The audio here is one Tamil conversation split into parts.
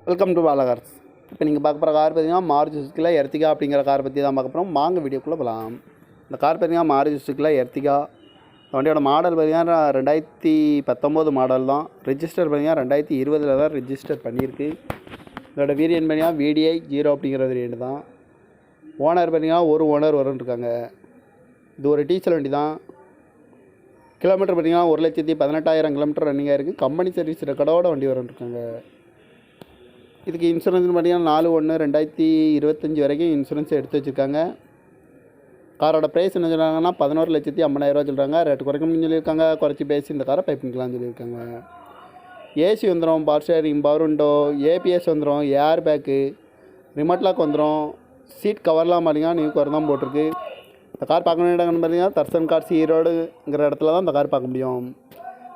Welcome to Bala cars. இப்போ நீங்கள் பார்க்க போகிற கார் பார்த்தீங்கன்னா மாருதி சுசுக்கியில் எர்டிகா அப்படிங்கிற கார் பற்றி தான் பார்க்க போகிறோம். வாங்க வீடியோக்குள்ளே போகலாம். இந்த கார் பார்த்தீங்கன்னா மாருதி சுசுக்கியில் எர்டிகா. இந்த வண்டியோட மாடல் பார்த்தீங்கன்னா 2019 மாடல் தான். ரெஜிஸ்டர் பார்த்தீங்கன்னா 2020 தான் ரெஜிஸ்டர் பண்ணியிருக்கு. இதோட வேரியன்ட் பார்த்தீங்கன்னா VDI 0 அப்படிங்கிற வேரியன்ட் தான். ஓனர் பார்த்தீங்கன்னா ஒரு ஓனர் வரும்னு. இது ஒரு டீசல் வண்டி தான். கிலோமீட்டர் பார்த்தீங்கன்னா 1,18,000 கிலோமீட்டர் ரன்னிங் ஆகிருக்கு. கம்பெனி சர்வீஸ் ரெக்கார்டோட வண்டி வரும்னு. இதுக்கு இன்சூரன்ஸ் பார்த்தீங்கன்னா 4/1/2025 வரைக்கும் இன்சூரன்ஸ் எடுத்து வச்சுருக்காங்க. காரோட ப்ரைஸ் என்ன சொல்கிறாங்கன்னா 11,50,000 சொல்கிறாங்க. ரேட்டு குறைக்கணும்னு சொல்லியிருக்காங்க. குறைச்சி பேசி இந்த காரை பைப் பண்ணிக்கலாம்னு சொல்லியிருக்காங்க. ஏசி வந்துடும், power sharing, power window, ABS வந்துடும், ஏர் பேக்கு, ரிமோட் லாக் வந்துடும். சீட் கவர்லாம் பார்த்தீங்கன்னா நியூ கவர் தான் போட்டிருக்கு. இந்த கார் பார்க்க இடம்னு பார்த்தீங்கன்னா தர்சன் கார்ஸ் ஈரோடுங்கிற இடத்துல தான் இந்த கார் பார்க்க முடியும்.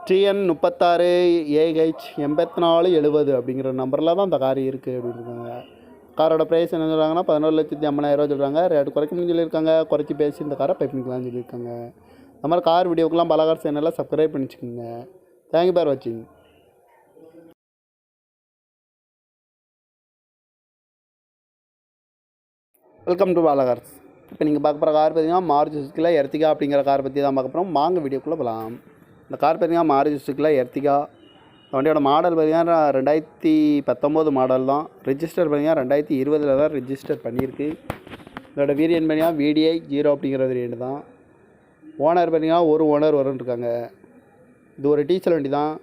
TN 36AH 8470 அப்படிங்கிற நம்பரில் தான் இந்த கார் இருக்குது அப்படின்றாங்க. காரோட ப்ரைஸ் என்ன சொல்கிறாங்கன்னா 11,50,000 சொல்கிறாங்க. ரேட்டு குறைக்கணும்னு சொல்லியிருக்காங்க. குறைச்சி பேசி இந்த காரை பைப் பண்ணிக்கலாம்னு சொல்லியிருக்காங்க. இந்த மாதிரி கார் வீடியோக்கெல்லாம் பாலா கார்ஸ் சேனலில் சப்ஸ்கிரைப் பண்ணிச்சுக்கோங்க. தேங்க்யூ ஃபார் வாட்சிங். Welcome to Bala cars. இப்போ நீங்கள் பார்க்க போகிற கார் பார்த்தீங்கன்னா மாருதி சுசுக்கியில் எர்டிகா அப்படிங்கிற கார் பற்றி தான் பார்க்க போகிறோம். வாங்க வீடியோக்குள்ளே போகலாம். இந்த கார் பார்த்தீங்கன்னா மாருதி சுசுக்கியில் எர்டிகா. இந்த வண்டியோட மாடல் பார்த்தீங்கன்னா 2019 மாடல் தான். ரெஜிஸ்டர் பார்த்தீங்கன்னா 2020 தான் ரெஜிஸ்டர் பண்ணியிருக்கு. இதோட வேரியன்ட் பார்த்தீங்கன்னா VDI 0 அப்படிங்கிற வேரியன்ட் தான். ஓனர் பார்த்தீங்கன்னா ஒரு ஓனர் வரும்னு. இது ஒரு டீசல் வண்டி தான்.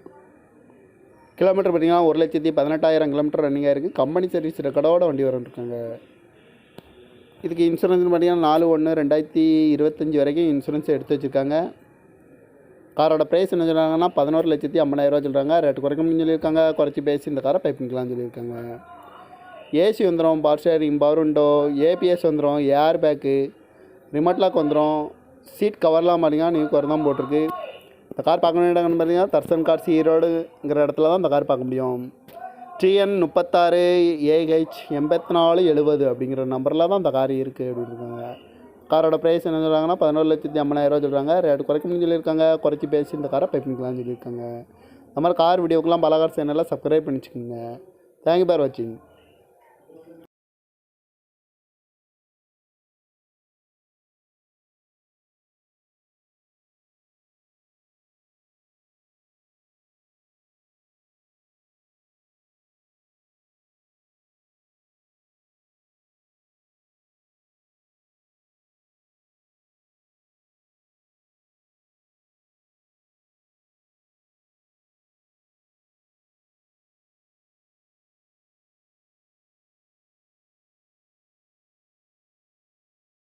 கிலோமீட்டர் பார்த்தீங்கன்னா 1,18,000 கிலோமீட்டர் ரன்னிங் ஆகிருக்கு. கம்பெனி சர்வீஸ் ரெக்கார்டோட வண்டி வரும்னு. இதுக்கு இன்சூரன்ஸ் பார்த்தீங்கன்னா 4/1/2025 வரைக்கும் இன்சூரன்ஸ் எடுத்து வச்சுருக்காங்க. காரோட ப்ரைஸ் என்ன சொல்கிறாங்கன்னா 11,50,000 சொல்கிறாங்க. ரேட்டு குறைக்கணும்னு சொல்லியிருக்காங்க. குறைச்சி பேசி இந்த காரை பைப் பண்ணிக்கலாம்னு சொல்லியிருக்காங்க. ஏசி வந்துடும், power sharing, power window, ABS வந்துடும், ஏர் பேக்கு, ரிமோட் லாக் வந்துடும். சீட் கவர்லாம் பார்த்தீங்கன்னா நியூ கவர் தான் போட்டிருக்கு. இந்த கார் பார்க்க இடம்னு பார்த்தீங்கன்னா தர்சன் கார்ஸ் ஈரோடுங்கிற இடத்துல தான் இந்த கார் பார்க்க முடியும். TN 36AH 8470 அப்படிங்கிற நம்பரில் தான் இந்த கார் இருக்குது அப்படின்றாங்க. காரோட ப்ரைஸ் என்ன சொல்கிறாங்கன்னா 11,50,000 சொல்கிறாங்க. ரேட்டு குறைக்கணும்னு சொல்லியிருக்காங்க. குறைச்சி பேசி இந்த காரை பைப் பண்ணிக்கலாம்னு சொல்லியிருக்காங்க. இந்த மாதிரி கார் வீடியோக்கெல்லாம் பாலா கார்ஸ் சேனலில் சப்ஸ்கிரைப் பண்ணிச்சுக்கோங்க. தேங்க்யூ ஃபார் வாட்சிங்.